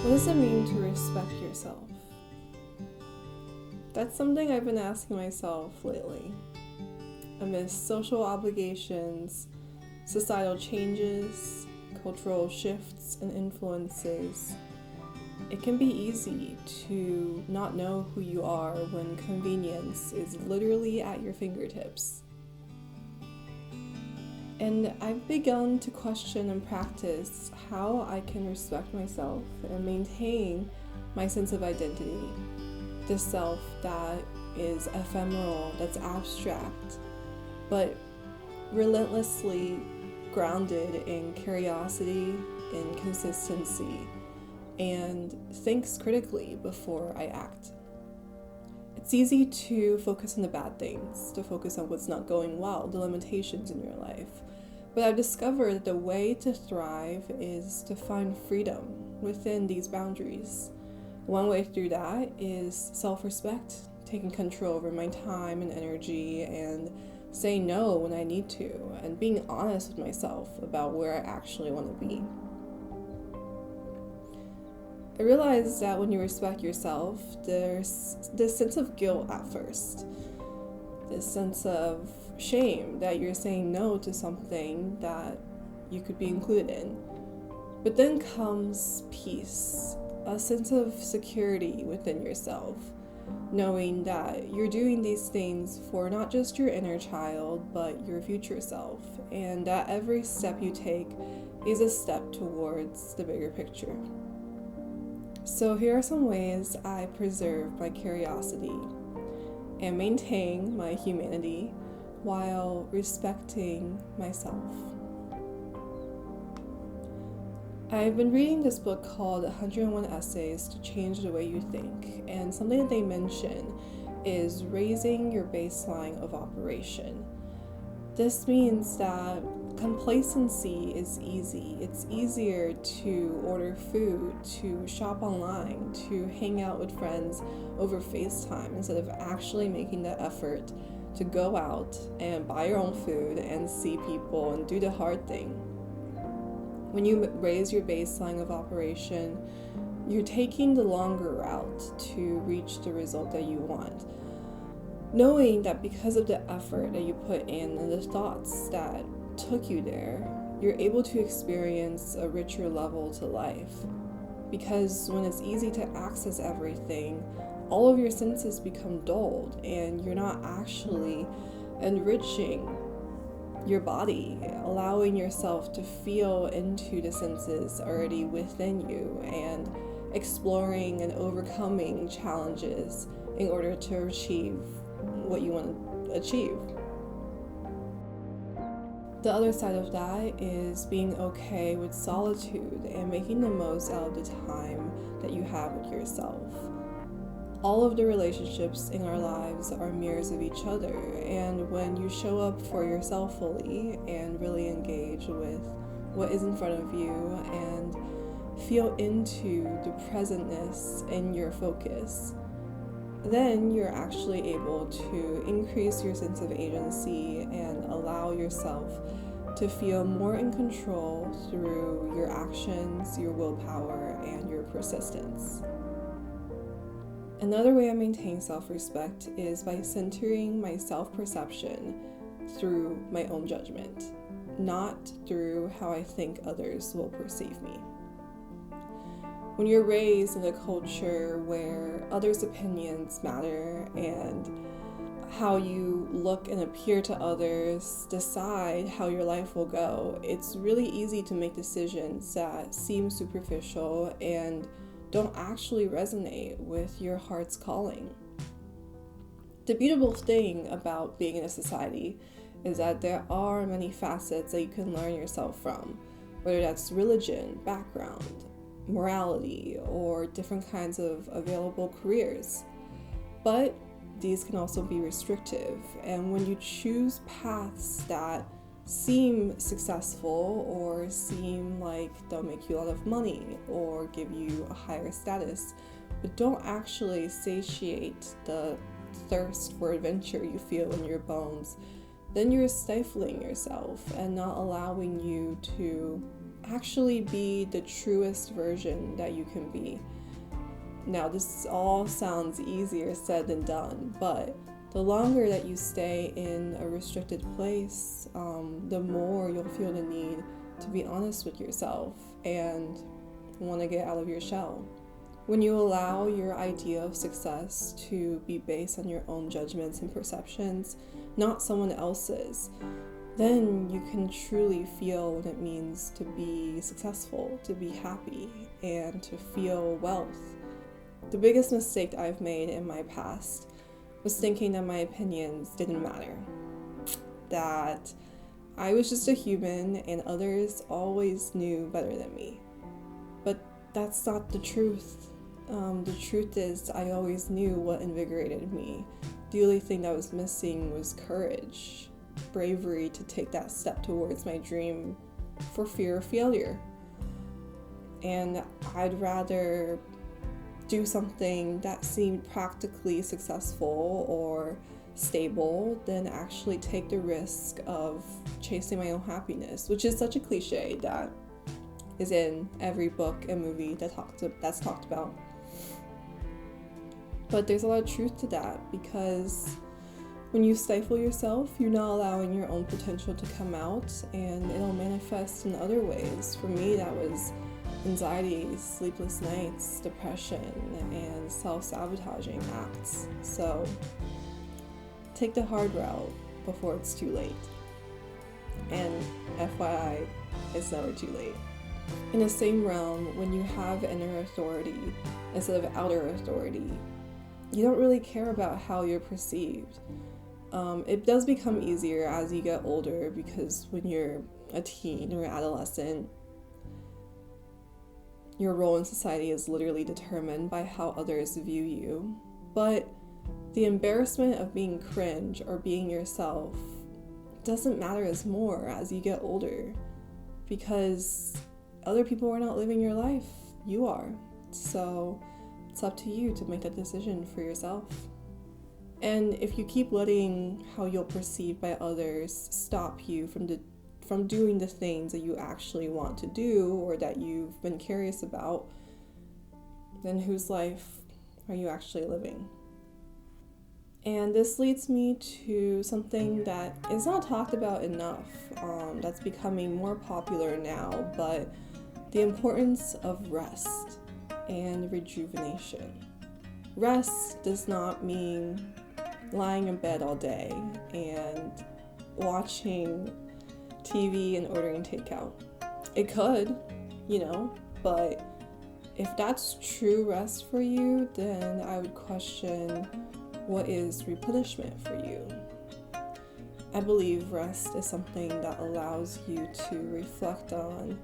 What does it mean to respect yourself? That's something I've been asking myself lately. Amidst social obligations, societal changes, cultural shifts and influences, it can be easy to not know who you are when convenience is literally at your fingertips. And I've begun to question and practice how I can respect myself and maintain my sense of identity. This self that is ephemeral, that's abstract, but relentlessly grounded in curiosity, in consistency, and thinks critically before I act. It's easy to focus on the bad things, to focus on what's not going well, the limitations in your life. But I've discovered that the way to thrive is to find freedom within these boundaries. One way through that is self-respect, taking control over my time and energy, and saying no when I need to, and being honest with myself about where I actually want to be. I realized that when you respect yourself, there's this sense of guilt at first, this sense of shame that you're saying no to something that you could be included in. But then comes peace, a sense of security within yourself, knowing that you're doing these things for not just your inner child, but your future self, and that every step you take is a step towards the bigger picture. So here are some ways I preserve my curiosity and maintain my humanity while respecting myself. I've been reading this book called 101 Essays to Change the Way You Think, and something that they mention is raising your baseline of operation. This means that complacency is easy. It's easier to order food, to shop online, to hang out with friends over FaceTime instead of actually making the effort to go out and buy your own food and see people and do the hard thing. When you raise your baseline of operation, you're taking the longer route to reach the result that you want, knowing that because of the effort that you put in and the thoughts that took you there, you're able to experience a richer level to life. Because when it's easy to access everything, all of your senses become dulled and you're not actually enriching your body, allowing yourself to feel into the senses already within you and exploring and overcoming challenges in order to achieve what you want to achieve. The other side of that is being okay with solitude and making the most out of the time that you have with yourself. All of the relationships in our lives are mirrors of each other, and when you show up for yourself fully and really engage with what is in front of you and feel into the presentness in your focus, then you're actually able to increase your sense of agency and allow yourself to feel more in control through your actions, your willpower, and your persistence. Another way I maintain self-respect is by centering my self-perception through my own judgment, not through how I think others will perceive me. When you're raised in a culture where others' opinions matter and how you look and appear to others decide how your life will go, it's really easy to make decisions that seem superficial and don't actually resonate with your heart's calling. The beautiful thing about being in a society is that there are many facets that you can learn yourself from, whether that's religion, background, morality, or different kinds of available careers. But these can also be restrictive, and when you choose paths that seem successful or seem like they'll make you a lot of money or give you a higher status, but don't actually satiate the thirst for adventure you feel in your bones, then you're stifling yourself and not allowing you to actually be the truest version that you can be. Now, this all sounds easier said than done, but the longer that you stay in a restricted place, the more you'll feel the need to be honest with yourself and want to get out of your shell. When you allow your idea of success to be based on your own judgments and perceptions, not someone else's, then you can truly feel what it means to be successful, to be happy, and to feel wealth. The biggest mistake I've made in my past was thinking that my opinions didn't matter, that I was just a human and others always knew better than me. But that's not the truth. The truth is I always knew what invigorated me. The only thing that was missing was courage, bravery to take that step towards my dream for fear of failure. And I'd rather do something that seemed practically successful or stable than actually take the risk of chasing my own happiness, which is such a cliche that is in every book and movie that's talked about. But there's a lot of truth to that, because when you stifle yourself, you're not allowing your own potential to come out, and it'll manifest in other ways. For me, that was anxiety, sleepless nights, depression, and self-sabotaging acts. So take the hard route before it's too late. And FYI, it's never too late. In the same realm, when you have inner authority instead of outer authority, you don't really care about how you're perceived. It does become easier as you get older, because when you're a teen or adolescent, your role in society is literally determined by how others view you. But the embarrassment of being cringe or being yourself doesn't matter as more as you get older, because other people are not living your life, you are. So it's up to you to make that decision for yourself. And if you keep letting how you're perceived by others stop you from doing the things that you actually want to do or that you've been curious about, then whose life are you actually living? And this leads me to something that is not talked about enough, that's becoming more popular now, but the importance of rest and rejuvenation. Rest does not mean lying in bed all day and watching TV and ordering takeout. It could, but if that's true rest for you, then I would question what is replenishment for you. I believe rest is something that allows you to reflect on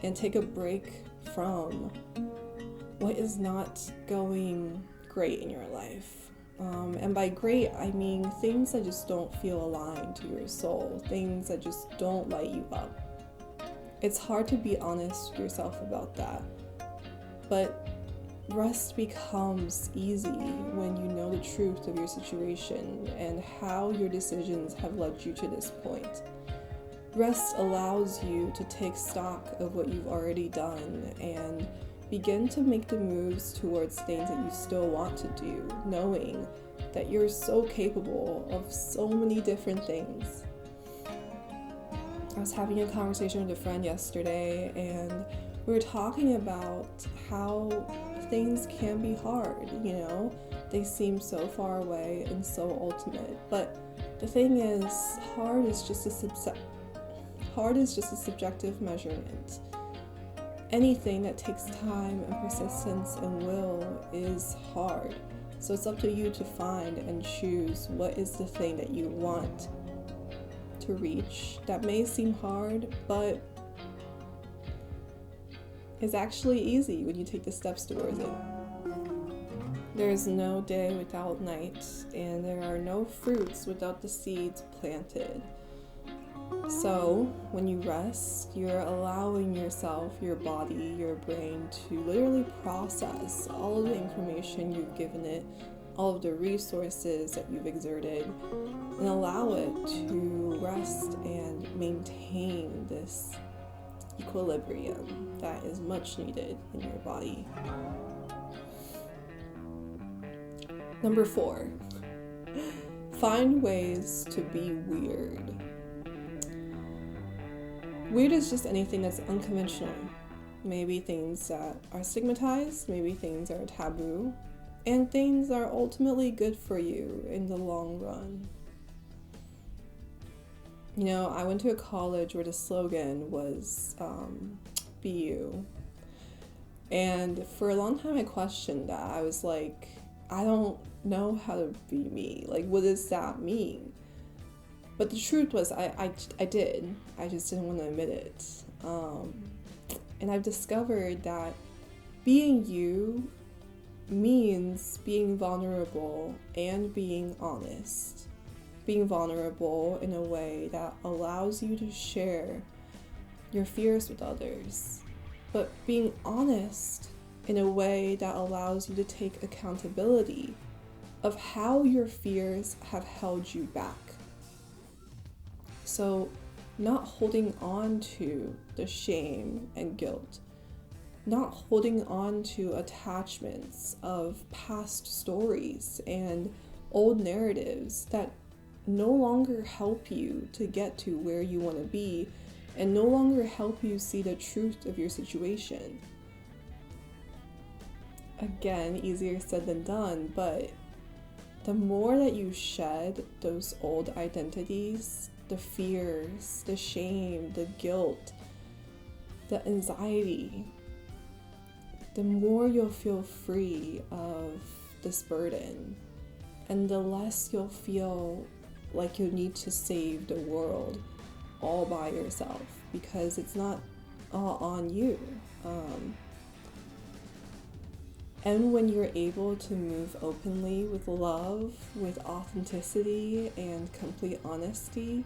and take a break from what is not going great in your life. And by great, I mean things that just don't feel aligned to your soul, things that just don't light you up. It's hard to be honest with yourself about that, but rest becomes easy when you know the truth of your situation and how your decisions have led you to this point. Rest allows you to take stock of what you've already done and begin to make the moves towards things that you still want to do, knowing that you're so capable of so many different things. I was having a conversation with a friend yesterday, and we were talking about how things can be hard, They seem so far away and so ultimate. But the thing is, hard is just a subjective measurement. Anything that takes time and persistence and will is hard. So it's up to you to find and choose what is the thing that you want to reach that may seem hard, but is actually easy when you take the steps towards it. There is no day without night, and there are no fruits without the seeds planted. So when you rest, you're allowing yourself, your body, your brain to literally process all of the information you've given it, all of the resources that you've exerted, and allow it to rest and maintain this equilibrium that is much needed in your body. Number 4, find ways to be weird. Weird is just anything that's unconventional. Maybe things that are stigmatized, maybe things that are taboo, and things that are ultimately good for you in the long run. You know, I went to a college where the slogan was be you. And for a long time I questioned that. I was like, I don't know how to be me. Like, what does that mean? But the truth was I did. I just didn't want to admit it. And I've discovered that being you means being vulnerable and being honest. Being vulnerable in a way that allows you to share your fears with others, but being honest in a way that allows you to take accountability of how your fears have held you back. So, not holding on to the shame and guilt, not holding on to attachments of past stories and old narratives that no longer help you to get to where you want to be and no longer help you see the truth of your situation. Again, easier said than done, but the more that you shed those old identities, the fears, the shame, the guilt, the anxiety, the more you'll feel free of this burden, and the less you'll feel like you need to save the world all by yourself, because it's not all on you. And when you're able to move openly with love, with authenticity and complete honesty,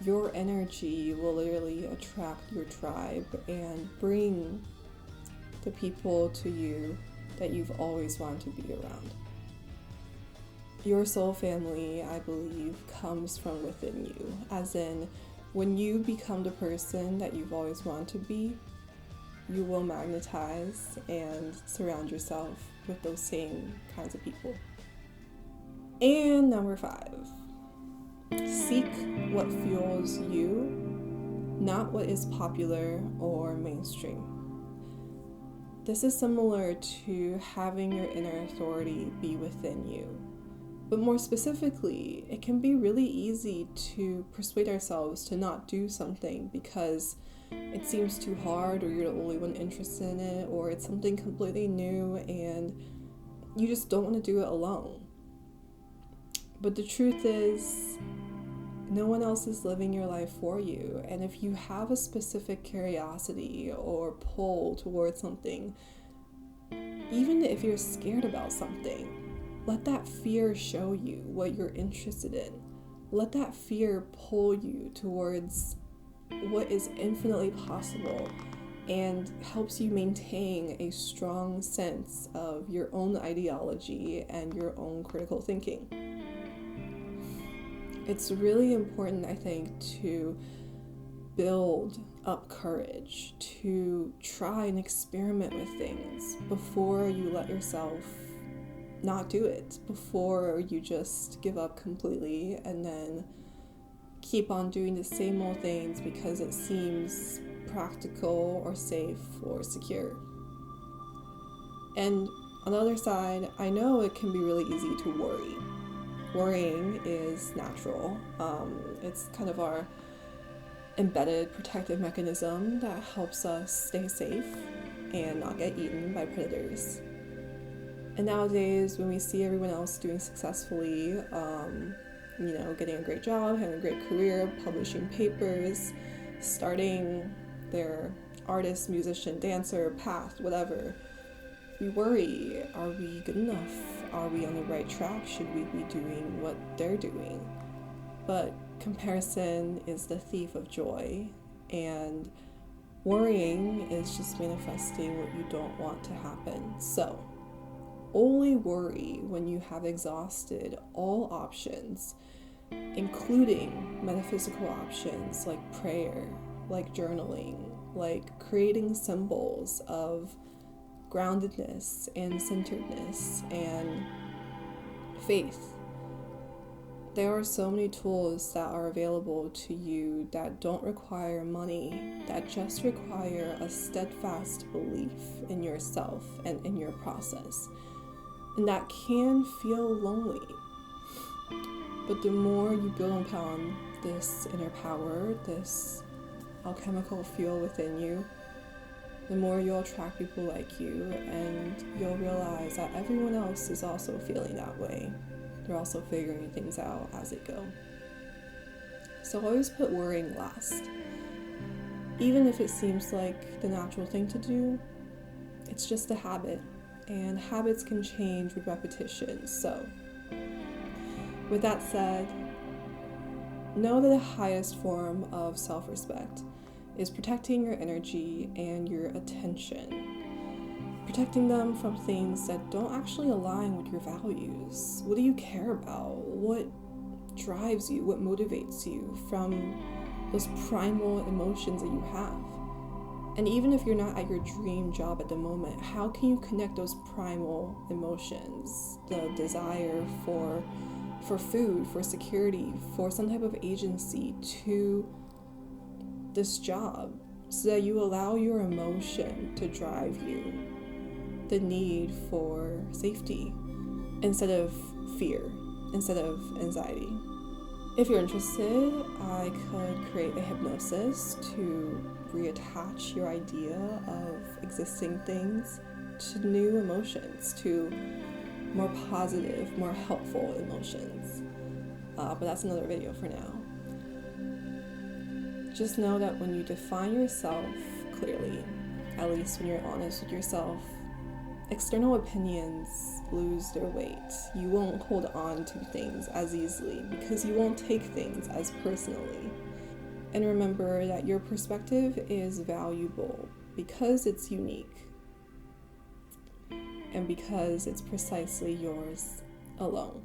your energy will literally attract your tribe and bring the people to you that you've always wanted to be around. Your soul family, I believe, comes from within you, as in when you become the person that you've always wanted to be, you will magnetize and surround yourself with those same kinds of people. And number 5, seek what fuels you, not what is popular or mainstream. This is similar to having your inner authority be within you. But more specifically, it can be really easy to persuade ourselves to not do something because it seems too hard, or you're the only one interested in it, or it's something completely new and you just don't want to do it alone. But the truth is, no one else is living your life for you. And if you have a specific curiosity or pull towards something, even if you're scared about something, let that fear show you what you're interested in. Let that fear pull you towards what is infinitely possible and helps you maintain a strong sense of your own ideology and your own critical thinking. It's really important, I think, to build up courage, to try and experiment with things before you let yourself not do it, before you just give up completely and then keep on doing the same old things because it seems practical or safe or secure. And on the other side, I know it can be really easy to worry. Worrying is natural. It's kind of our embedded protective mechanism that helps us stay safe and not get eaten by predators. And nowadays, when we see everyone else doing successfully, getting a great job, having a great career, publishing papers, starting their artist, musician, dancer path, whatever, we worry, are we good enough? Are we on the right track? Should we be doing what they're doing? But comparison is the thief of joy, and worrying is just manifesting what you don't want to happen. So, only worry when you have exhausted all options, including metaphysical options like prayer, like journaling, like creating symbols of groundedness and centeredness and faith. There are so many tools that are available to you that don't require money, that just require a steadfast belief in yourself and in your process. And that can feel lonely. But the more you build upon this inner power, this alchemical fuel within you, the more you'll attract people like you, and you'll realize that everyone else is also feeling that way. They're also figuring things out as they go. So always put worrying last. Even if it seems like the natural thing to do, it's just a habit, and habits can change with repetition. So, with that said, know that the highest form of self-respect is protecting your energy and your attention. Protecting them from things that don't actually align with your values. What do you care about? What drives you? What motivates you from those primal emotions that you have? And even if you're not at your dream job at the moment, how can you connect those primal emotions, the desire for food, for security, for some type of agency, to this job, so that you allow your emotion to drive you, the need for safety instead of fear, instead of anxiety. If you're interested, I could create a hypnosis to reattach your idea of existing things to new emotions, to more positive, more helpful emotions. But that's another video for now. Just know that when you define yourself clearly, at least when you're honest with yourself, external opinions lose their weight. You won't hold on to things as easily because you won't take things as personally. And remember that your perspective is valuable because it's unique and because it's precisely yours alone.